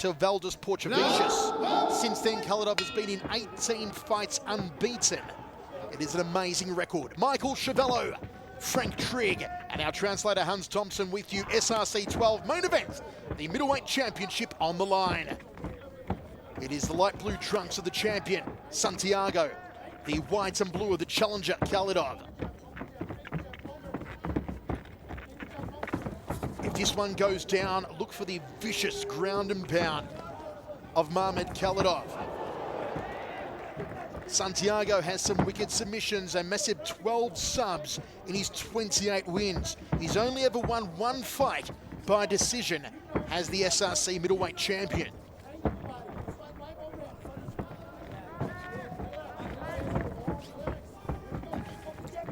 to Valdez Portuguesius. Since then, Khalidov has been in 18 fights unbeaten. It is an amazing record. Michael Chavello, Frank Trigg, and our translator Hans Thompson with you. SRC 12 main event, the middleweight championship on the line. It is the light blue trunks of the champion, Santiago, the white and blue of the challenger, Khalidov. If this one goes down, look for the vicious ground and pound of Mamed Khalidov. Santiago has some wicked submissions, a massive 12 subs in his 28 wins. He's only ever won one fight by decision as the SRC middleweight champion.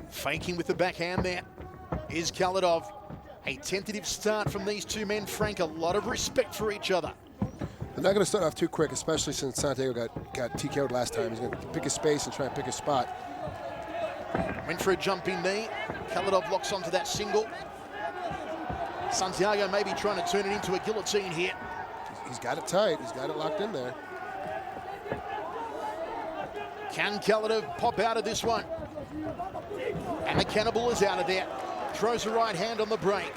Faking with the backhand there is Khalidov. A tentative start from these two men, Frank. A lot of respect for each other. They're not going to start off too quick, especially since Santiago got TKO'd last time. He's going to pick his space and try and pick his spot. Went for a jumping knee. Khalidov locks onto that single. Santiago may be trying to turn it into a guillotine here. He's got it tight. He's got it locked in there. Can Khalidov pop out of this one? And the cannibal is out of there. Throws a right hand on the break.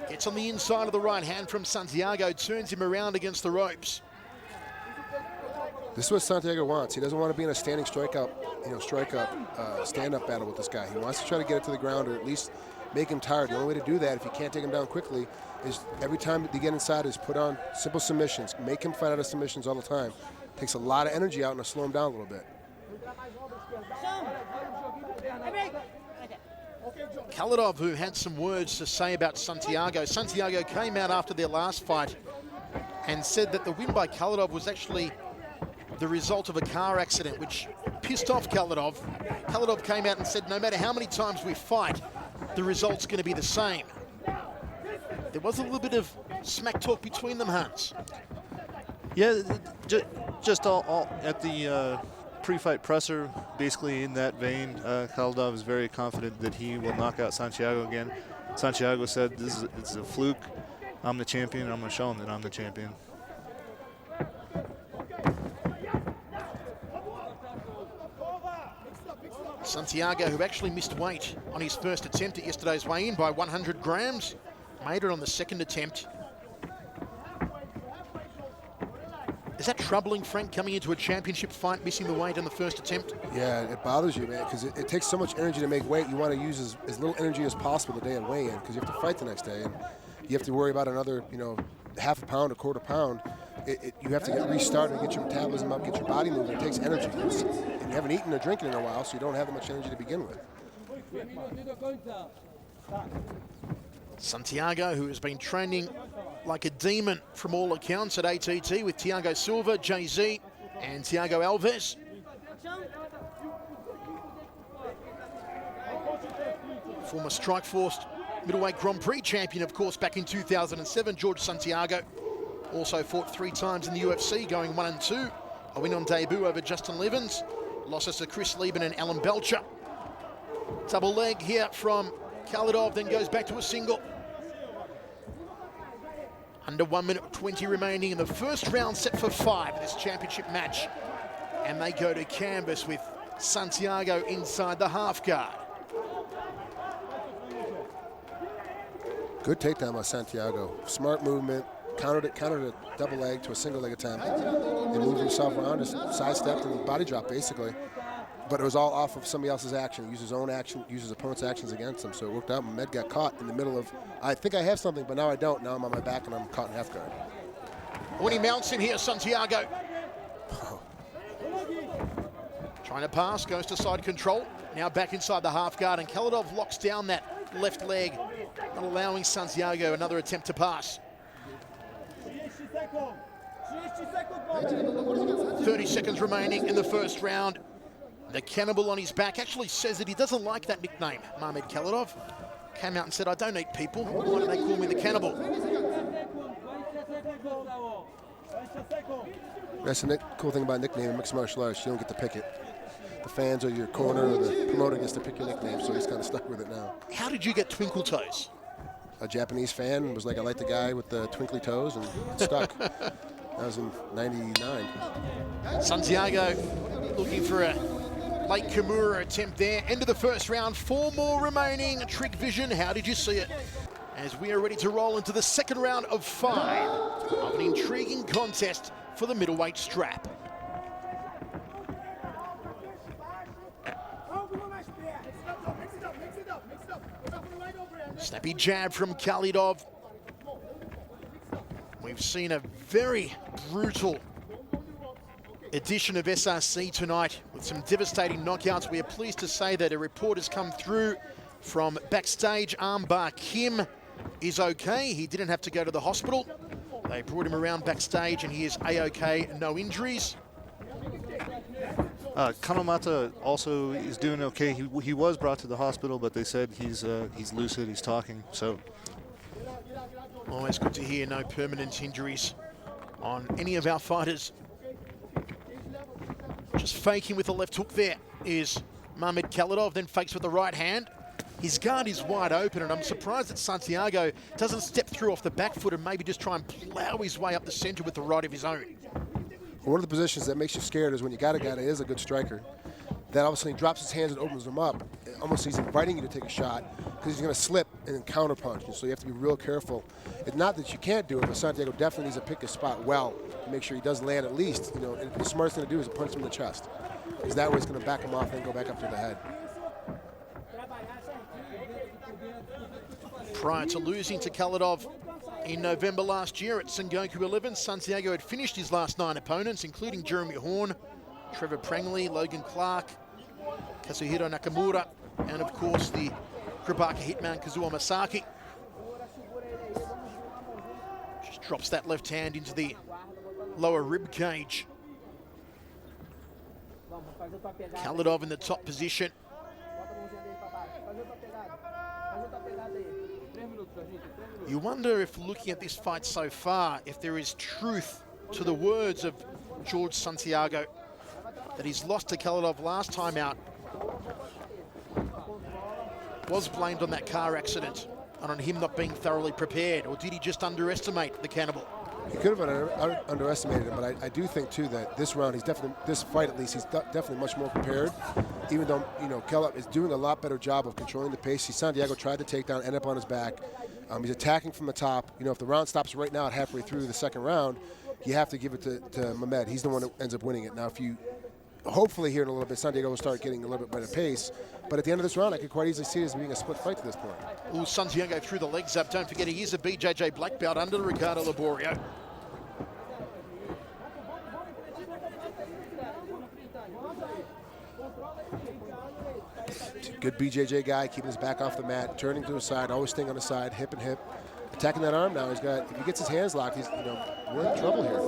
Gets on the inside of the right hand from Santiago, turns him around against the ropes. This is what Santiago wants. He doesn't want to be in a standing stand-up battle with this guy. He wants to try to get it to the ground or at least make him tired. The only way to do that, if you can't take him down quickly, is every time they get inside is put on simple submissions. Make him fight out of submissions all the time. Takes a lot of energy out and to slow him down a little bit. Khalidov, who had some words to say about Santiago. Santiago came out after their last fight and said that the win by Khalidov was actually the result of a car accident, which pissed off Khalidov. Khalidov came out and said, no matter how many times we fight, the result's going to be the same. There was a little bit of smack talk between them, Hans. Yeah, just all at the pre-fight presser, basically in that vein. Khalidov is very confident that he will knock out Santiago again. Santiago said, it's a fluke. I'm the champion. I'm going to show him that I'm the champion. Santiago, who actually missed weight on his first attempt at yesterday's weigh-in by 100 grams, made it on the second attempt. Is that troubling, Frank, coming into a championship fight, missing the weight on the first attempt? Yeah, it bothers you, man, because it takes so much energy to make weight. You want to use as little energy as possible the day of weigh-in, because you have to fight the next day, and you have to worry about another, half a pound, a quarter pound. You have to get restarted, get your metabolism up, get your body moving. It takes energy, and you haven't eaten or drinking in a while, so you don't have that much energy to begin with. Santiago, who has been training like a demon from all accounts at ATT with Thiago Silva, Jay-Z, and Thiago Alves. Former Strikeforce middleweight Grand Prix champion, of course, back in 2007, George Santiago. Also fought 3 times in the UFC, going 1-2. A win on debut over Justin Levens. Losses to Chris Lieben and Alan Belcher. Double leg here from Khalidov, then goes back to a single. Under 1 minute 20 remaining in the first round, set for 5 of this championship match. And they go to canvas with Santiago inside the half guard. Good takedown by Santiago. Smart movement. Countered a double leg to a single leg attempt. He moved himself around, just sidestepped and body dropped basically. But it was all off of somebody else's action. Used his own action, used his opponent's actions against him. So it worked out. Mamed got caught in the middle of, I think I have something, but now I don't. Now I'm on my back and I'm caught in half guard. When he mounts in here, Santiago. Trying to pass, goes to side control. Now back inside the half guard, and Khalidov locks down that left leg, not allowing Santiago another attempt to pass. 30 seconds remaining in the first round. The cannibal on his back actually says that he doesn't like that nickname, Mamed Khalidov. Came out and said, I don't eat people. Why do they call me the cannibal? That's the cool thing about nickname in mixed martial arts. You don't get to pick it. The fans or your corner or the promoter gets to pick your nickname, so he's kind of stuck with it now. How did you get Twinkle Toes? a Japanese fan and was like, I like the guy with the twinkly toes, and it stuck. That was in '99. Santiago looking for a late Kimura attempt there. End of the first round, 4 more remaining. Trick Vision, how did you see it? As we are ready to roll into the second round of 5 of an intriguing contest for the middleweight strap. Snappy jab from Khalidov. We've seen a very brutal edition of SRC tonight with some devastating knockouts. We are pleased to say that a report has come through from backstage. Armbar Kim is okay. He didn't have to go to the hospital. They brought him around backstage and he is A-okay, no injuries. Kanomata also is doing okay. He was brought to the hospital, but they said he's lucid, he's talking, so. Always good to hear no permanent injuries on any of our fighters. Just faking with the left hook there is Mamed Khalidov, then fakes with the right hand. His guard is wide open, and I'm surprised that Santiago doesn't step through off the back foot and maybe just try and plow his way up the center with the right of his own. One of the positions that makes you scared is when you got a guy that is a good striker, that all of a sudden he drops his hands and opens them up. Almost he's inviting you to take a shot because he's going to slip and then counter punch. And so you have to be real careful. It's not that you can't do it, but Santiago definitely needs to pick his spot well to make sure he does land at least. You know, and the smartest thing to do is to punch him in the chest, because that way it's going to back him off and go back up to the head. Prior to losing to Khalidov in November last year at Sengoku 11, Santiago had finished his last 9 opponents, including Jeremy Horn, Trevor Prangley, Logan Clark, Kazuhiro Nakamura, and of course the Krabaka hitman Kazuo Masaki. Just drops that left hand into the lower rib cage. Khalidov in the top position. You wonder if, looking at this fight so far, if there is truth to the words of George Santiago, that he's lost to Khalidov last time out was blamed on that car accident and on him not being thoroughly prepared, or did he just underestimate the cannibal? He could have underestimated him, but I do think too that this round, this fight at least, he's definitely much more prepared. Even though, you know, Khalidov is doing a lot better job of controlling the pace. Santiago tried to take down, end up on his back. He's attacking from the top. You know, if the round stops right now at halfway through the second round, you have to give it to Mamed. He's the one that ends up winning it. Now, if you, hopefully here in a little bit, Santiago will start getting a little bit better pace. But at the end of this round, I could quite easily see it as being a split fight to this point. Ooh, Santiago threw the legs up. Don't forget, he is a BJJ black belt under Ricardo Laborio. Good BJJ guy, keeping his back off the mat, turning to his side, always staying on the side, hip and hip. Attacking that arm now. He's got, if he gets his hands locked, he's, you know, we're in trouble here.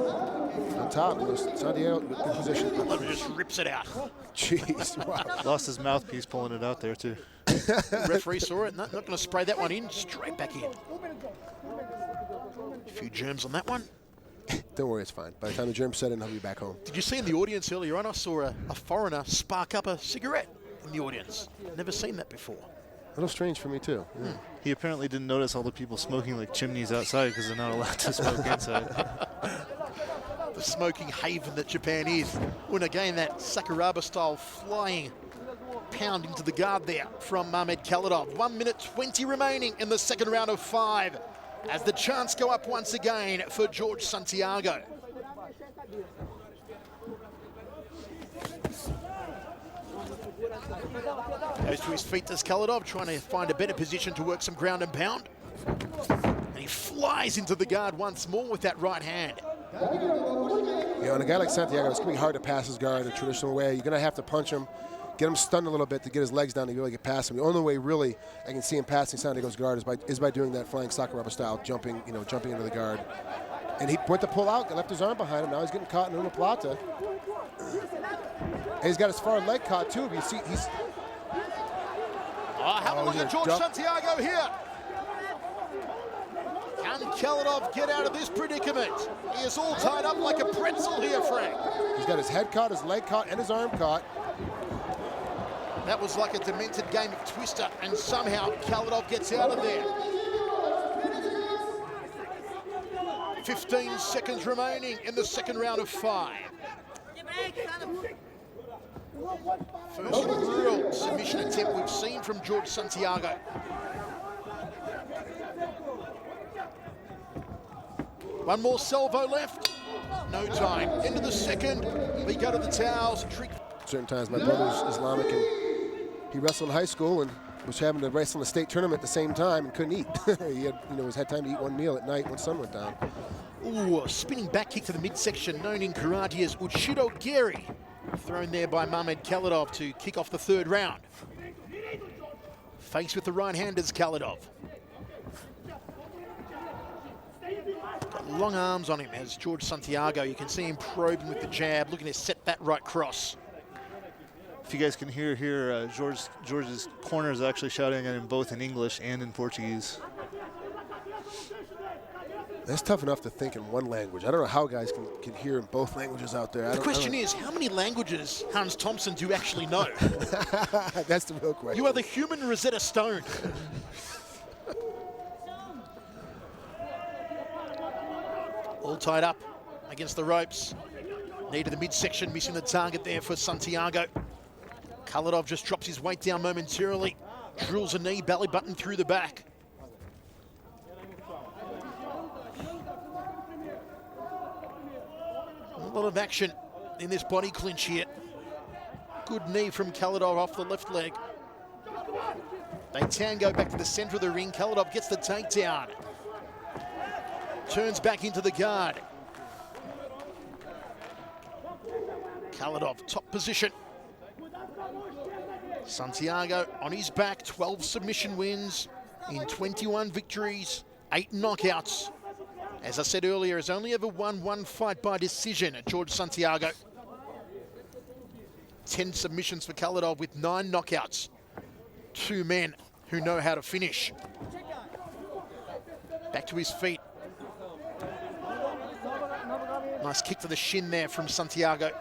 On top, Santiago, good position. Just rips it out. Jeez, wow. Lost his mouthpiece pulling it out there too. Referee saw it, not going to spray that one in, straight back in. A few germs on that one. Don't worry, it's fine. By the time the germs set in, he'll be back home. Did you see in the audience earlier on, I saw a foreigner spark up a cigarette in the audience. Never seen that before. A little strange for me too. Yeah. He apparently didn't notice all the people smoking like chimneys outside because they're not allowed to smoke inside. The smoking haven that Japan is. When again that Sakuraba style flying pound into the guard there from Mamed Khalidov. 1 minute 20 remaining in the second round of 5 as the chants go up once again for George Santiago. Goes to his feet, does Khalidov, trying to find a better position to work some ground and pound. And he flies into the guard once more with that right hand. You know, and a guy like Santiago, it's going to be hard to pass his guard the traditional way. You're going to have to punch him, get him stunned a little bit to get his legs down to be able to get past him. The only way really I can see him passing Santiago's guard is by doing that flying Sakuraba style, jumping into the guard. And he went to pull out, left his arm behind him. Now he's getting caught in omoplata. And he's got his far leg caught too. But you see, he's. Have a look at George Santiago here. Can Khalidov get out of this predicament? He is all tied up like a pretzel here, Frank. He's got his head caught, his leg caught, and his arm caught. That was like a demented game of Twister, and somehow Khalidov gets out of there. 15 seconds remaining in the second round of 5. First real submission attempt we've seen from George Santiago. One more salvo left. No time. Into the second. We go to the towels. Certain times, my brother's Islamic, and he wrestled in high school and was having to wrestle in the state tournament at the same time and couldn't eat. He had time to eat one meal at night when the sun went down. Ooh, a spinning back kick to the midsection, known in karate as Uchido Geri. Thrown there by Mamed Khalidov to kick off the third round. Faced with the right-handers, Khalidov. Got long arms on him as George Santiago. You can see him probing with the jab, looking to set that right cross. If you guys can hear here, George's corner is actually shouting at him both in English and in Portuguese. It's tough enough to think in one language. I don't know how guys can hear in both languages out there. The question is, how many languages, Hans Thompson, do you actually know? That's the real question. You are the human Rosetta Stone. All tied up against the ropes. Knee to the midsection, missing the target there for Santiago. Khalidov just drops his weight down momentarily. Drills a knee, belly button through the back. A lot of action in this body clinch here. Good knee from Khalidov off the left leg. They tango back to the center of the ring. Khalidov gets the takedown. Turns back into the guard. Khalidov, top position. Santiago on his back, 12 submission wins in 21 victories, 8 knockouts. As I said earlier, has only ever won one fight by decision at George Santiago. 10 submissions for Khalidov with 9 knockouts. 2 men who know how to finish. Back to his feet. Nice kick to the shin there from Santiago.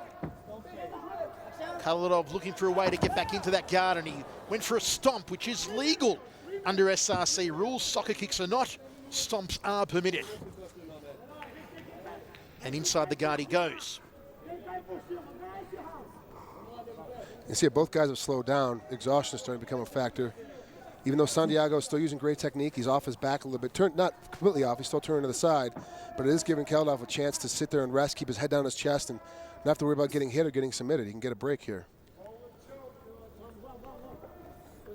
Khalidov looking for a way to get back into that guard, and he went for a stomp, which is legal under SRC rules. Soccer kicks are not, stomps are permitted. And inside the guard he goes. You see, both guys have slowed down. Exhaustion is starting to become a factor. Even though Santiago is still using great technique, he's off his back a little bit. Not completely off, he's still turning to the side. But it is giving Khalidov a chance to sit there and rest, keep his head down his chest, and not have to worry about getting hit or getting submitted. He can get a break here.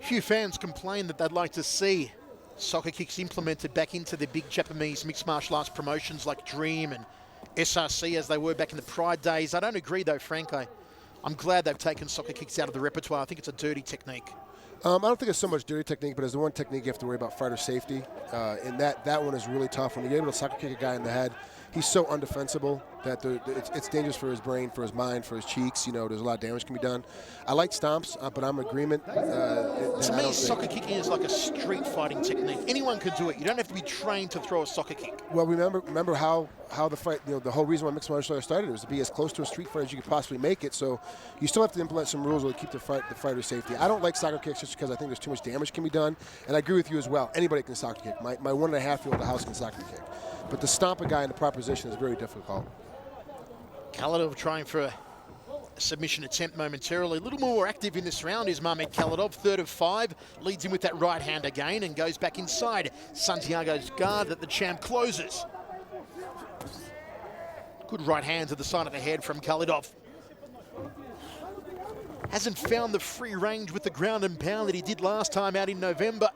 Few fans complain that they'd like to see soccer kicks implemented back into the big Japanese mixed martial arts promotions like Dream and SRC as they were back in the Pride days. I don't agree though, Frank. I'm glad they've taken soccer kicks out of the repertoire. I think it's a dirty technique. I don't think it's so much dirty technique, but as the one technique you have to worry about fighter safety. And that one is really tough. When you're able to soccer kick a guy in the head, he's so undefensible that it's dangerous for his brain, for his mind, for his cheeks. You know, there's a lot of damage can be done. I like stomps, but I'm in agreement. To me, soccer kicking is like a street fighting technique. Anyone can do it. You don't have to be trained to throw a soccer kick. Well, remember how the fight, the whole reason why mixed martial arts started was to be as close to a street fight as you could possibly make it. So you still have to implement some rules to keep the fighter safety. I don't like soccer kicks just because I think there's too much damage can be done. And I agree with you as well. Anybody can soccer kick. My 1.5-year-old at the house can soccer kick. But to stomp a guy in the proper position is very difficult. Khalidov trying for a submission attempt momentarily. A little more active in this round is Mamed Khalidov, 3rd of 5. Leads him with that right hand again and goes back inside Santiago's guard that the champ closes. Good right hand to the side of the head from Khalidov. Hasn't found the free range with the ground and pound that he did last time out in November.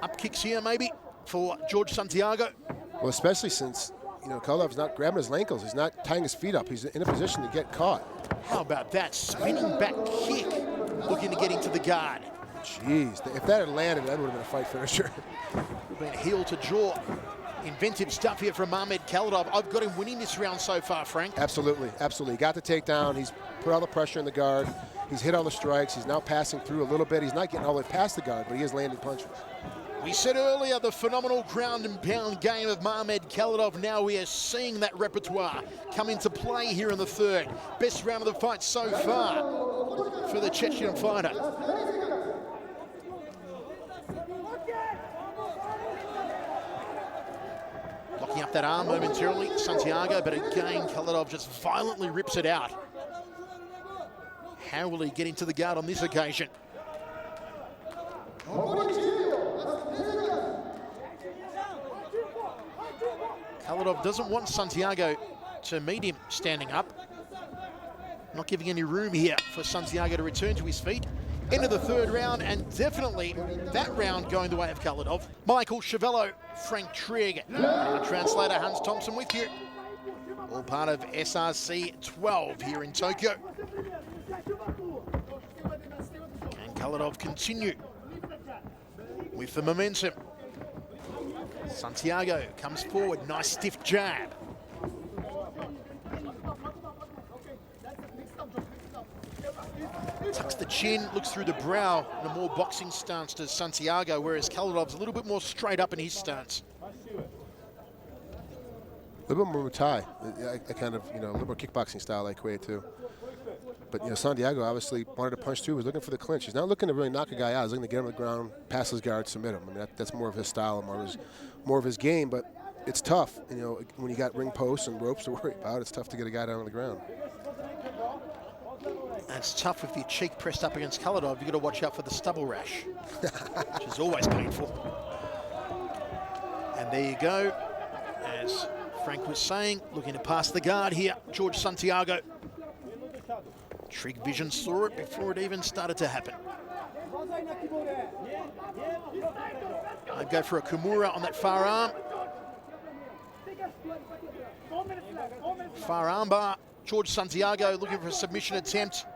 Up kicks here maybe for George Santiago. Well, especially since, Khalidov's not grabbing his ankles. He's not tying his feet up. He's in a position to get caught. How about that? Spinning back kick, looking to get into the guard. Jeez, if that had landed, that would have been a fight finisher. Been heel to jaw. Inventive stuff here from Mamed Khalidov. I've got him winning this round so far, Frank. Absolutely, absolutely. He got the takedown. He's put all the pressure in the guard. He's hit all the strikes. He's now passing through a little bit. He's not getting all the way past the guard, but he is landing punches. We said earlier the phenomenal ground and pound game of Mamed Khalidov. Now we are seeing that repertoire come into play here in the 3rd. Best round of the fight so far for the Chechen fighter. Locking up that arm momentarily, Santiago, but again, Khalidov just violently rips it out. How will he get into the guard on this occasion? Khalidov doesn't want Santiago to meet him standing up. Not giving any room here for Santiago to return to his feet. End of the third round, and definitely that round going the way of Khalidov. Michael Chavello, Frank Trigg, our translator Hans Thompson with you. All part of SRC 12 here in Tokyo. Can Khalidov continue with the momentum? Santiago comes forward, nice stiff jab. Tucks the chin, looks through the brow in a more boxing stance to Santiago, whereas Khalidov's a little bit more straight up in his stance. A little bit more Thai, a kind of, a little more kickboxing style like Quay too. But, Santiago obviously wanted to punch too. He was looking for the clinch. He's not looking to really knock a guy out. He's looking to get him on the ground, pass his guard, submit him. I mean, that's more of his style and more of his game. But it's tough, when you got ring posts and ropes to worry about. It's tough to get a guy down on the ground. And it's tough with your cheek pressed up against Khalidov. You've got to watch out for the stubble rash, which is always painful. And there you go. As Frank was saying, looking to pass the guard here, George Santiago. Trigg Vision saw it before it even started to happen. I'd go for a Kimura on that far arm. Far arm bar. George Santiago looking for a submission attempt.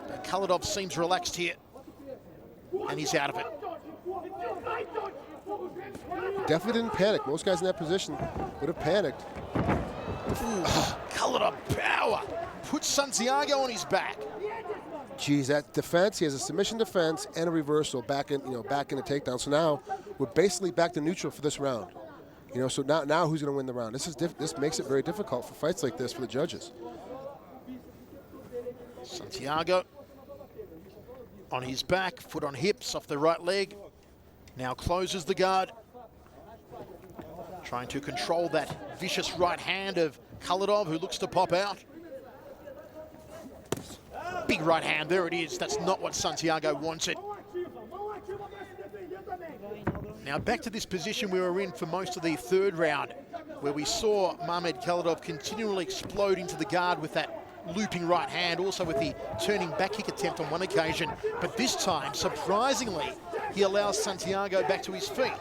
But Khalidov seems relaxed here. And he's out of it. Definitely didn't panic. Most guys in that position would have panicked. Khalidov power. Puts Santiago on his back. Geez, that defense, he has a submission defense and a reversal back in the takedown. So now we're basically back to neutral for this round. So now who's going to win the round? This makes it very difficult for fights like this for the judges. Santiago on his back, foot on hips, off the right leg. Now closes the guard. Trying to control that vicious right hand of Khalidov, who looks to pop out. Big right hand, there it is. That's not what Santiago wanted. Now back to this position we were in for most of the third round, where we saw Mamed Khalidov continually explode into the guard with that looping right hand, also with the turning back kick attempt on one occasion. But this time, surprisingly, he allows Santiago back to his feet.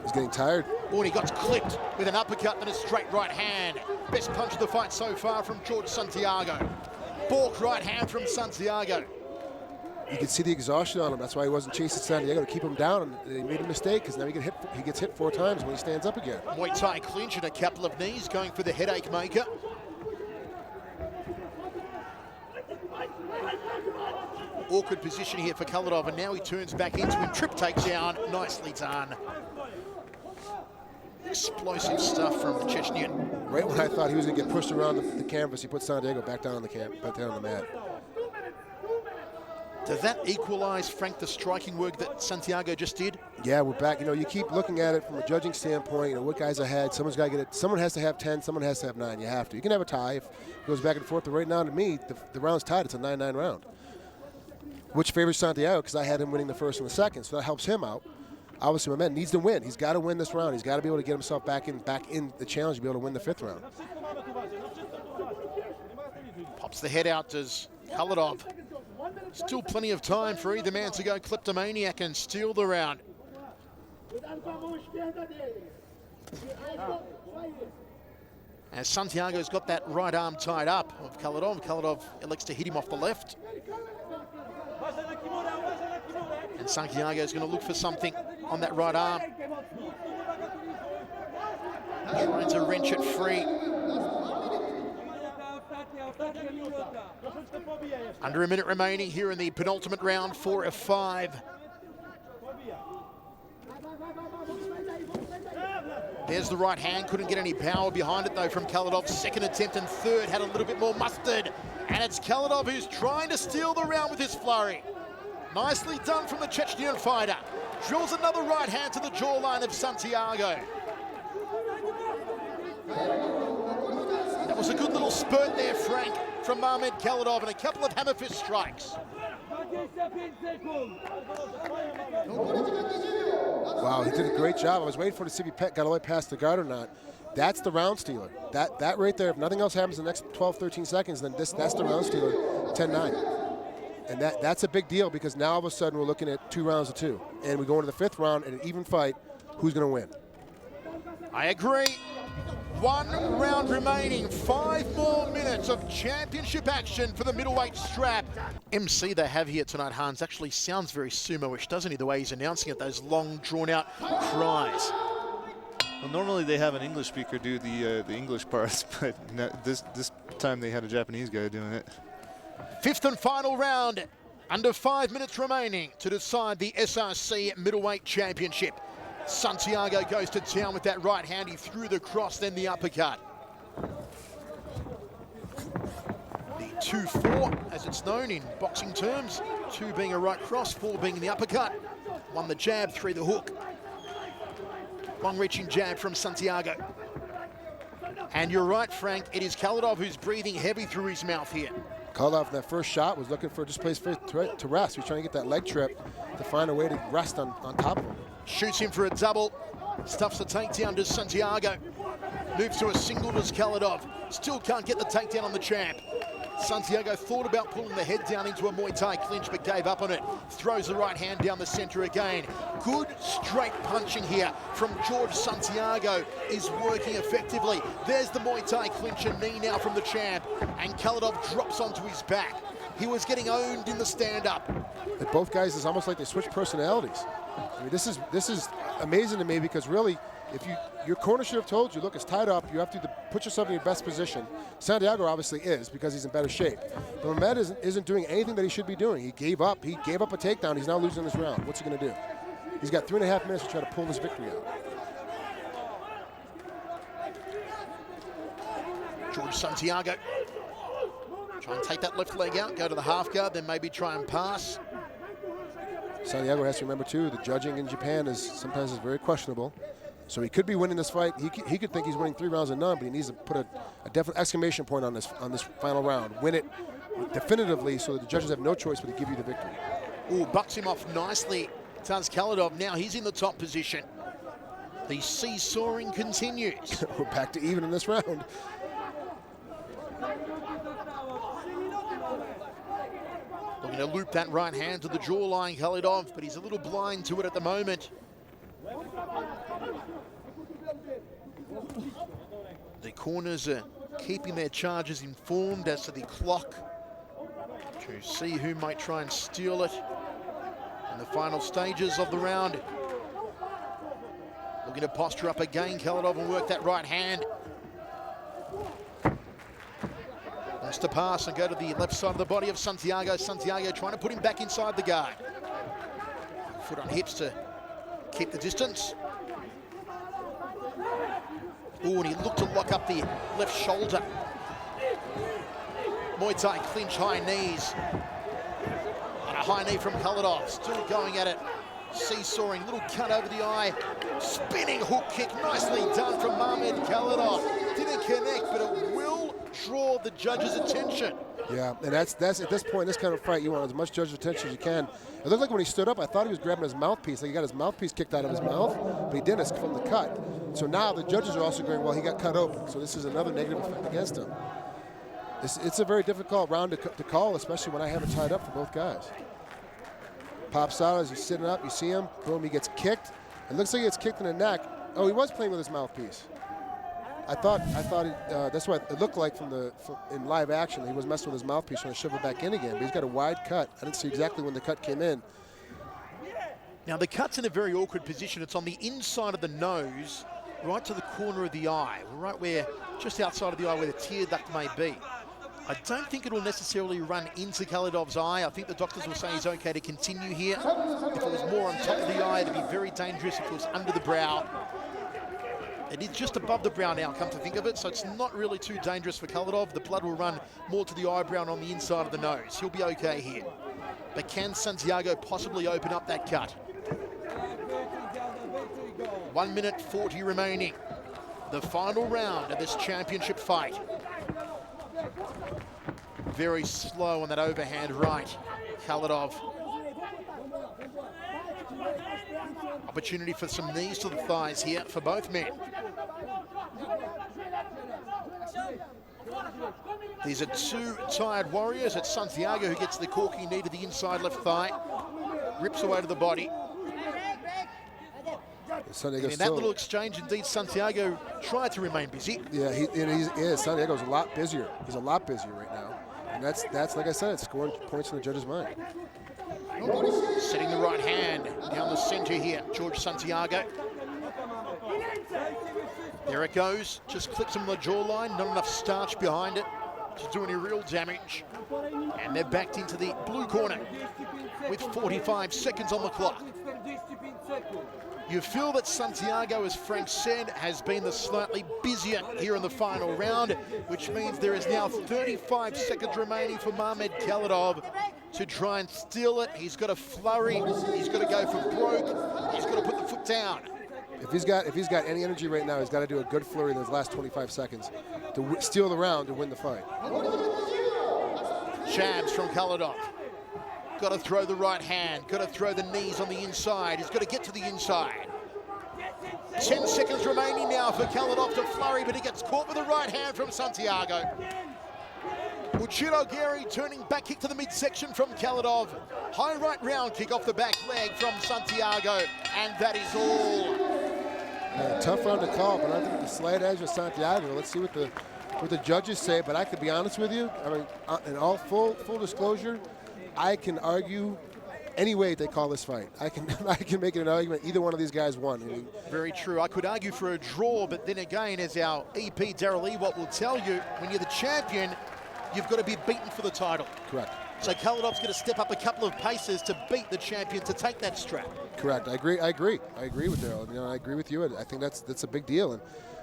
He's getting tired. Oh, and he got clipped with an uppercut and a straight right hand. Best punch of the fight so far from George Santiago. Balk right hand from Santiago. You can see the exhaustion on him. That's why he wasn't chasing Santiago to keep him down. And he made a mistake because now he gets hit 4 times when he stands up again. Muay Thai clinch and a couple of knees going for the headache maker. Awkward position here for Khalidov, and now he turns back into him. Trip takedown, nicely done. Explosive stuff from the Chechnyan. Right when I thought he was going to get pushed around the canvas, he put Santiago back down on the mat. Does that equalize, Frank, the striking work that Santiago just did? Yeah, we're back. You keep looking at it from a judging standpoint. What guys ahead? Someone's got to get it. Someone has to have 10. Someone has to have 9. You have to. You can have a tie if it goes back and forth. But right now, to me, the round's tied. It's a 9-9 round, which favors Santiago because I had him winning the first and the second, so that helps him out. Obviously, my man needs to win. He's got to win this round. He's got to be able to get himself back in the challenge to be able to win the 5th round. Pops the head out as Khalidov. Still plenty of time for either man to go kleptomaniac and steal the round. As Santiago's got that right arm tied up of Khalidov. Khalidov elects to hit him off the left. And Santiago's going to look for something on that right arm. Trying to wrench it free. Under a minute remaining here in the penultimate round, 4 of 5. There's the right hand, couldn't get any power behind it though from Khalidov. Second attempt and third had a little bit more mustard. And it's Khalidov who's trying to steal the round with his flurry. Nicely done from the Chechnyan fighter. Drills another right hand to the jawline of Santiago. That was a good little spurt there, Frank, from Mahmed Khalidov, and a couple of hammer fist strikes. Wow, he did a great job. I was waiting for to see if he got all the way past the guard or not. That's the round stealer. That right there, if nothing else happens in the next 12, 13 seconds, then that's the round stealer, 10-9. And that's a big deal because now all of a sudden we're looking at 2 rounds of 2. And we go into the 5th round in an even fight. Who's going to win? I agree. 1 round remaining. 5 more minutes of championship action for the middleweight strap. MC they have here tonight, Hans, actually sounds very sumo-ish, doesn't he? The way he's announcing it, those long, drawn-out cries. Well, normally they have an English speaker do the English parts, but this time they had a Japanese guy doing it. 5th and final round. Under 5 minutes remaining to decide the SRC Middleweight Championship. Santiago goes to town with that right hand. He threw the cross, then the uppercut. The 2-4, as it's known in boxing terms. 2 being a right cross, 4 being the uppercut. 1 the jab, 3 the hook. Long-reaching jab from Santiago. And you're right, Frank, it is Khalidov who's breathing heavy through his mouth here. Khalidov, that first shot, was looking for just place to rest. He was trying to get that leg trip to find a way to rest on top of him. Shoots him for a double. Stuffs the takedown to Santiago. Moves to a single to Khalidov. Still can't get the takedown on the champ. Santiago thought about pulling the head down into a Muay Thai clinch, but gave up on it. Throws the right hand down the center again. Good straight punching here from George Santiago is working effectively. There's the Muay Thai clinch, a knee now from the champ, and Khalidov drops onto his back. He was getting owned in the stand-up. But both guys, it's almost like they switch personalities. I mean, this is amazing to me because really, if your corner should have told you, look, it's tied up. You have to put yourself in your best position. Santiago obviously is because he's in better shape. But Mehmed isn't doing anything that he should be doing. He gave up. He gave up a takedown. He's now losing this round. What's he going to do? He's got 3.5 minutes to try to pull this victory out. George Santiago. Try and take that left leg out, go to the half guard, then maybe try and pass. Santiago has to remember too, the judging in Japan sometimes is very questionable. So he could be winning this fight. He could think he's winning 3 rounds and none, but he needs to put a definite exclamation point on this final round. Win it definitively so that the judges have no choice but to give you the victory. Ooh, bucks him off nicely. Does Khalidov. Now he's in the top position. The seesawing continues. We're back to even in this round. Looking to loop that right hand to the jawline, Khalidov, but he's a little blind to it at the moment. The corners are keeping their charges informed as to the clock to see who might try and steal it in the final stages of the round. Looking to posture up again, Khalidov, and work that right hand. Wants to pass and go to the left side of the body of Santiago. Santiago trying to put him back inside the guard. Foot on hips to keep the distance. Oh, and he looked to lock up the left shoulder. Muay Thai clinch, high knees. And a high knee from Khalidov. Still going at it. Seesawing, little cut over the eye. Spinning hook kick, nicely done from Mahmed Khalidov. Didn't connect, but it will draw the judge's attention. Yeah, and that's at this point, this kind of fight, you want as much judge's attention as you can. It looked like when he stood up, I thought he was grabbing his mouthpiece, like he got his mouthpiece kicked out of his mouth, but he didn't. It's from the cut. So now the judges are also going, well, he got cut open, so this is another negative effect against him. It's a very difficult round to call, especially when I have it tied up for both guys. Pops out as he's sitting up, you see him, boom, he gets kicked. It looks like he gets kicked in the neck. Oh, he was playing with his mouthpiece. I thought that's what it looked like in live action. He was messing with his mouthpiece trying to shove it back in again, but he's got a wide cut. I didn't see exactly when the cut came in. Now the cut's in a very awkward position. It's on the inside of the nose, right to the corner of the eye, right where, just outside of the eye where the tear duct may be. I don't think it will necessarily run into Khalidov's eye. I think the doctors will say he's okay to continue here. If it was more on top of the eye, it'd be very dangerous. If it was under the brow, it is just above the brow now, come to think of it, so it's not really too dangerous for Khalidov. The blood will run more to the eyebrow and on the inside of the nose. He'll be okay here. But can Santiago possibly open up that cut? 1 minute 40 remaining. the final round of this championship fight. Very slow on that overhand right. Khalidov. Opportunity for some knees to the thighs here for both men. These are two tired warriors. It's Santiago who gets the corky knee to the inside left thigh. Rips away to the body. And in that little exchange, indeed, Santiago tried to remain busy. Yeah, he is. Santiago's a lot busier. He's a lot busier right now. And that's like I said, it's scoring points in the judge's mind. Setting the right hand down the center here, George Santiago. There it goes, just clips him on the jawline, not enough starch behind it to do any real damage. And they're backed into the blue corner with 45 seconds on the clock. You feel that Santiago, as Frank said, has been the slightly busier here in the final round, which means there is now 35 seconds remaining for Mamed Khalidov to try and steal it. He's got to flurry, he's got to go for broke, he's got to put the foot down. If he's got any energy right now, he's got to do a good flurry in those last 25 seconds to steal the round to win the fight. Jabs from Khalidov. Got to throw the right hand, got to throw the knees on the inside. He's got to get to the inside. 10 seconds remaining now for Khalidov to flurry, but he gets caught with the right hand from Santiago. Uchiro Gary turning back kick to the midsection from Khalidov. High right round kick off the back leg from Santiago, and that is all. Yeah, tough round to call, but I think the slight edge of Santiago. Let's see what the judges say. But I could be honest with you. I mean, in all full disclosure, I can argue any way they call this fight. I can make an argument either one of these guys won. I mean, very true. I could argue for a draw, but then again, as our EP Daryl Ewott will tell you, when you're the champion, you've got to be beaten for the title. Correct. So Khalidov's going to step up a couple of paces to beat the champion to take that strap. Correct. I agree with Daryl. You know, I agree with you. I think that's a big deal. And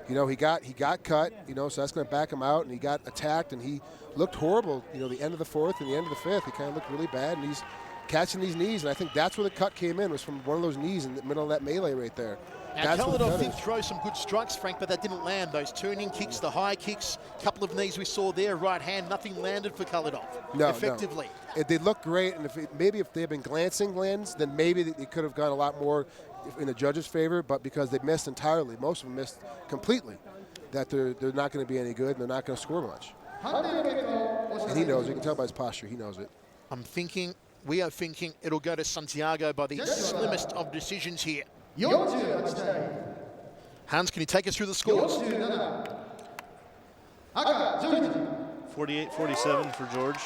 you know, he got cut. You know, so that's going to back him out. And he got attacked, and he looked horrible. You know, the end of the fourth and the end of the fifth, he kind of looked really bad. And he's catching these knees, and I think that's where the cut came in, was from one of those knees in the middle of that melee right there. Now, Khalidov did throw some good strikes, Frank, but that didn't land. Those turning kicks, the high kicks, couple of knees we saw there, right hand, nothing landed for Khalidov effectively. No. They look great, and maybe if they had been glancing lands, then maybe they could have gone a lot more in the judges' favor, but because they missed entirely, most of them missed completely, that they're not going to be any good, and they're not going to score much. And he knows, you can tell by his posture, he knows it. We are thinking it'll go to Santiago by the slimmest of decisions here. Hans, can you take us through the scores? 48-47 for George.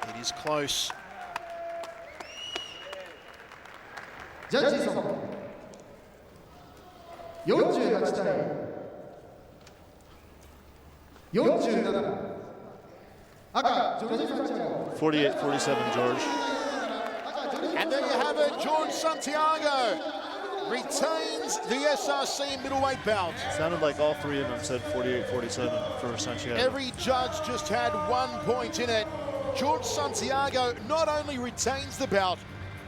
It is close. Judges 48-47 George. And there you have it, George Santiago retains the SRC middleweight belt. Sounded like all three of them said 48-47 for Santiago. Every judge just had 1 point in it. George Santiago not only retains the belt,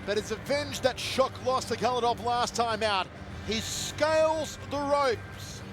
but has avenged that shock loss to Khalidov last time out. He scales the ropes.